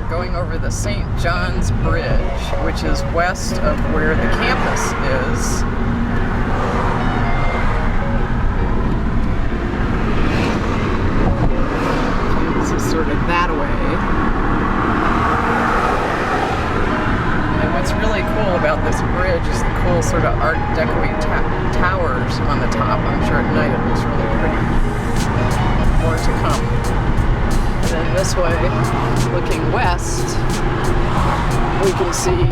we're going over the St. John's Bridge, which is west of where the campus is. It's sort of that way. And what's really cool about this bridge is the cool sort of Art Deco towers on the top. I'm sure at night it looks really pretty. More to come. And then this way, looking west, we can see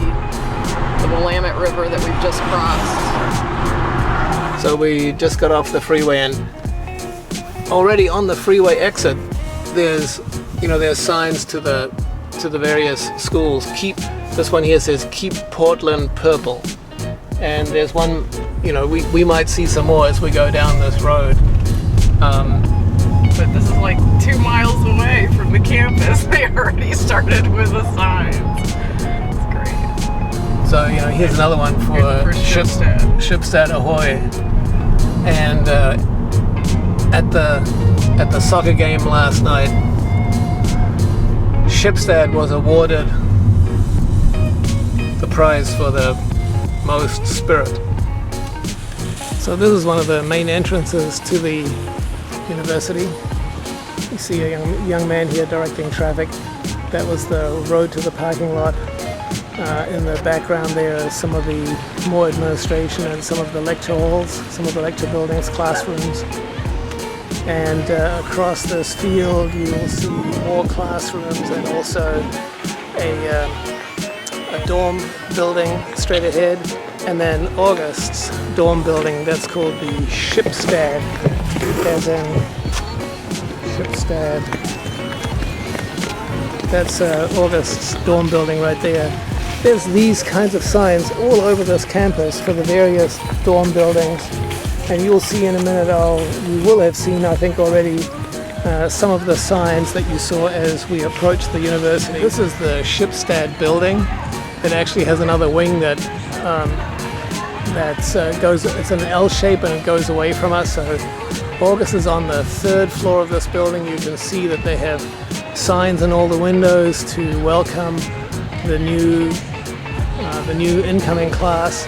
the Willamette River that we've just crossed. So we just got off the freeway, and already on the freeway exit, there's signs to the various schools. This one here says Keep Portland Purple, and there's one. We might see some more as we go down this road. But this is like 2 miles away from the campus. They already started with the signs. It's great. So, here's another one for Shipstead Ahoy. And at the soccer game last night, Shipstead was awarded the prize for the most spirit. So this is one of the main entrances to the university. You see a young man here directing traffic. That was the road to the parking lot. In the background there is some of the more administration and some of the lecture halls, some of the lecture buildings, classrooms. And across this field you will see more classrooms and also a dorm building straight ahead. And then August's dorm building, that's called the Shipstead, as in Shipstead. That's August's dorm building right there. There's these kinds of signs all over this campus for the various dorm buildings, and you'll see in a minute, you will have seen, I think already, some of the signs that you saw as we approached the university. This is the Shipstead building. It actually has another wing that goes, it's an L shape and it goes away from us. So August is on the 3rd floor of this building. You can see that they have signs in all the windows to welcome the new incoming class.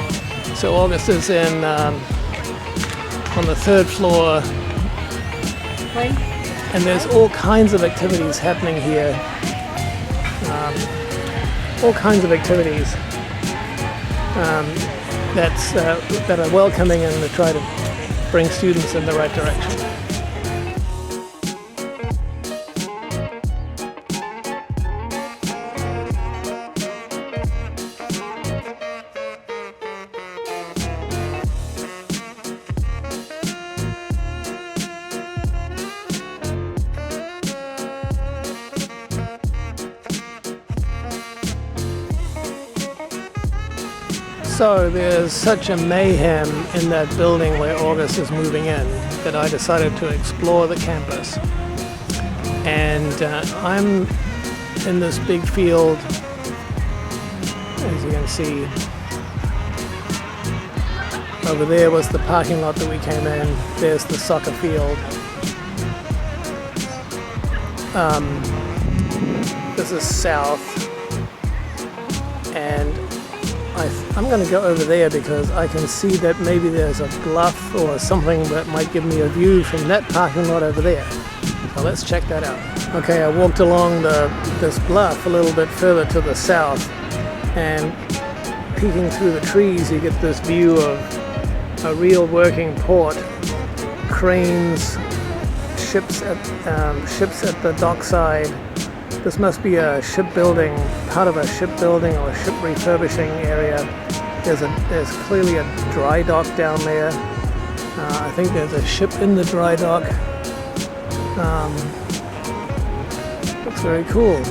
So August is on the 3rd floor, and there's all kinds of activities happening here. All kinds of activities that are welcoming and to try to bring students in the right direction. So there's such a mayhem in that building where August is moving in that I decided to explore the campus. And I'm in this big field, as you can see. Over there was the parking lot that we came in. There's the soccer field. This is south, and I'm going to go over there because I can see that maybe there's a bluff or something that might give me a view from that parking lot over there. So let's check that out. Okay, I walked along this bluff a little bit further to the south, and peeking through the trees you get this view of a real working port, cranes, ships at the dockside. This must be a shipbuilding, part of a shipbuilding or a ship refurbishing area. There's clearly a dry dock down there. I think there's a ship in the dry dock. Looks very cool.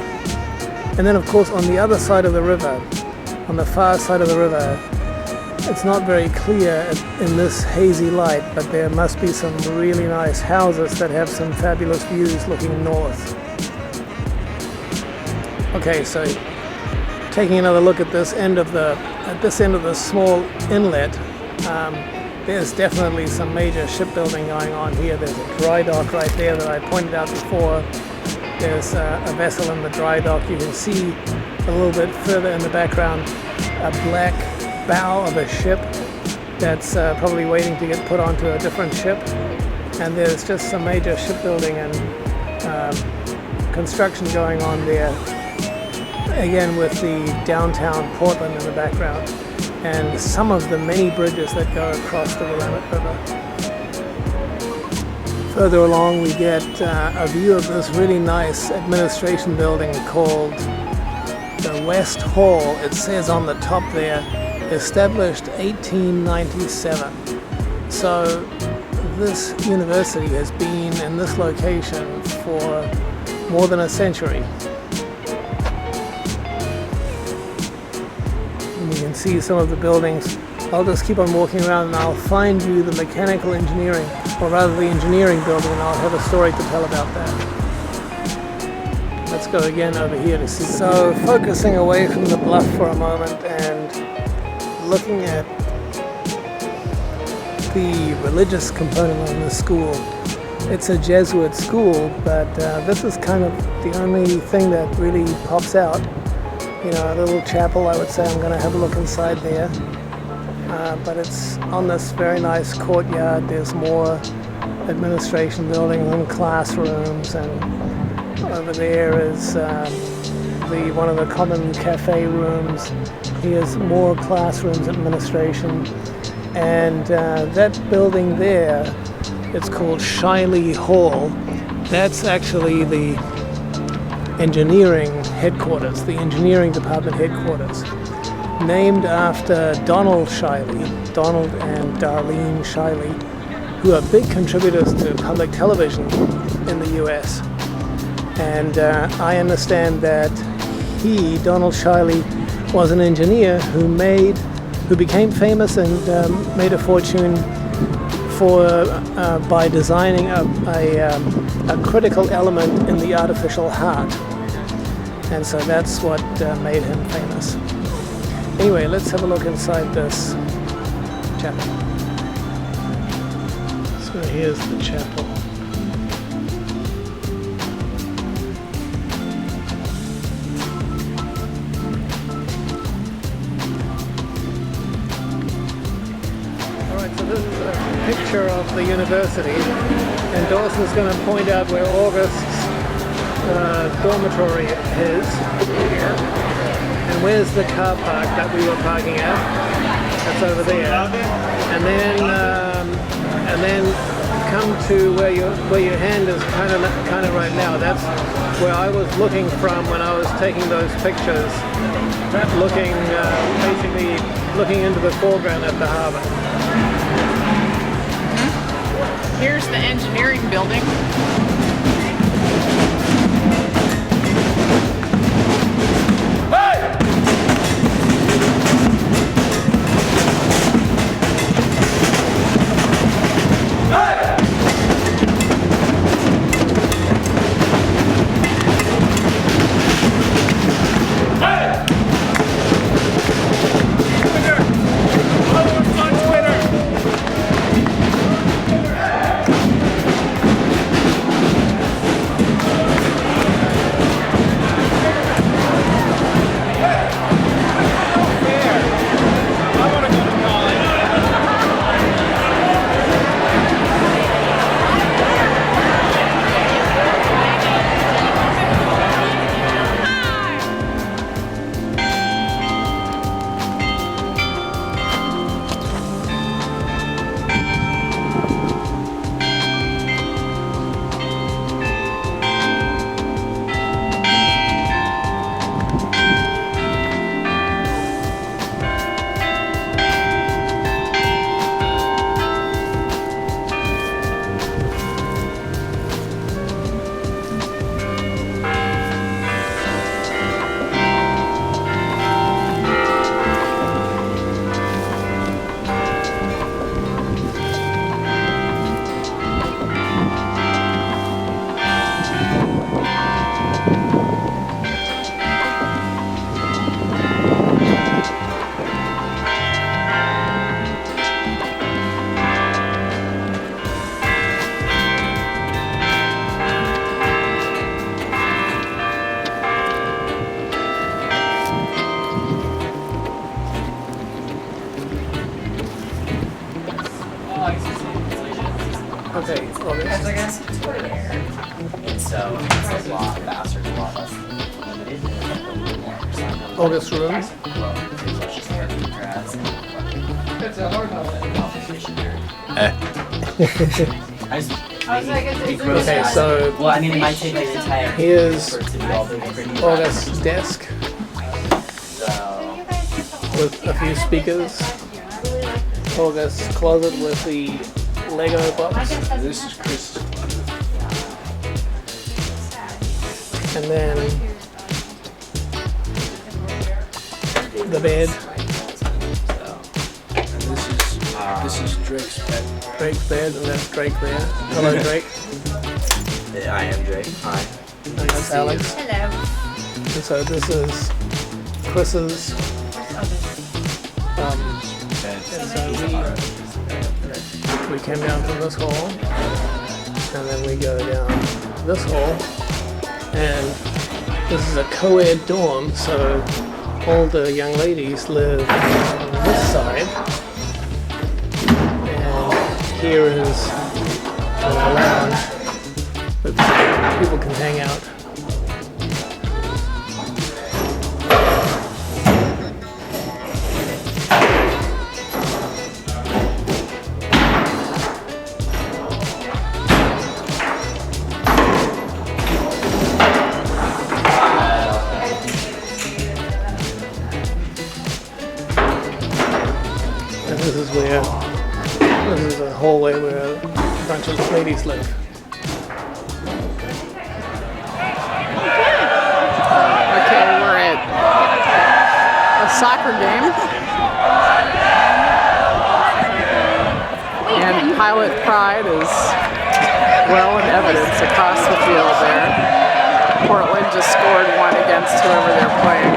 And then of course on the other side of the river, on the far side of the river, it's not very clear in this hazy light, but there must be some really nice houses that have some fabulous views looking north. Okay, so taking another look at this end of the small inlet, there's definitely some major shipbuilding going on here. There's a dry dock right there that I pointed out before, There's a vessel in the dry dock. You can see a little bit further in the background a black bow of a ship that's probably waiting to get put onto a different ship. And there's just some major shipbuilding and construction going on there. Again, with the downtown Portland in the background and some of the many bridges that go across the Willamette River. Further along, we get a view of this really nice administration building called the West Hall. It says on the top there, established 1897. So this university has been in this location for more than a century. And you can see some of the buildings. I'll just keep on walking around and I'll find you the mechanical engineering, or rather the engineering building, and I'll have a story to tell about that. Let's go again over here to see. So focusing away from the bluff for a moment and looking at the religious component of the school. It's a Jesuit school, but this is kind of the only thing that really pops out. You know, a little chapel, I would say. I'm going to have a look inside there. But it's on this very nice courtyard. There's more administration buildings and classrooms, and over there is one of the common cafe rooms. Here's more classrooms, administration, and that building there, it's called Shiley Hall. That's actually the engineering headquarters, the engineering department headquarters, named after Donald Shiley, Donald and Darlene Shiley, who are big contributors to public television in the US. And I understand that Donald Shiley, was an engineer who became famous and made a fortune by designing a critical element in the artificial heart. And so that's what made him famous. Anyway, let's have a look inside this chapel. So here's the chapel. Alright, so this is a picture of the university, and Dawson's going to point out where August's dormitory is here. And where's the car park that we were parking at? That's over there. And then come to where your hand is kind of right now. That's where I was looking from when I was taking those pictures. Basically looking into the foreground at the harbor. Here's the engineering building. Okay, Because August. I guess it's toy air. And so it's a lot faster, a lot less limited, and it's a little more understandable. August room. It's just air from grass and It's a hard one. competition dirt. I just, Okay, so well, I mean, it might take the entire here's for it to be all pretty August's desk So, with a few speakers. August's closet with the Lego box. This is Chris's closet. And then the bed, And this is Drake's pet. Drake's bed, and that's Drake there. Hello, Drake. I am Drake. Hi. And that's Alex. Hello. And so this is Chris's. And so we came down from this hall, and then we go down this hall, and this is a co-ed dorm, so all the young ladies live on this side, and here is a lounge that people can hang out. And this is a hallway where a bunch of ladies live. Okay, we're at a soccer game. And Pilot Pride is well in evidence across the field there. Portland just scored one against whoever they're playing.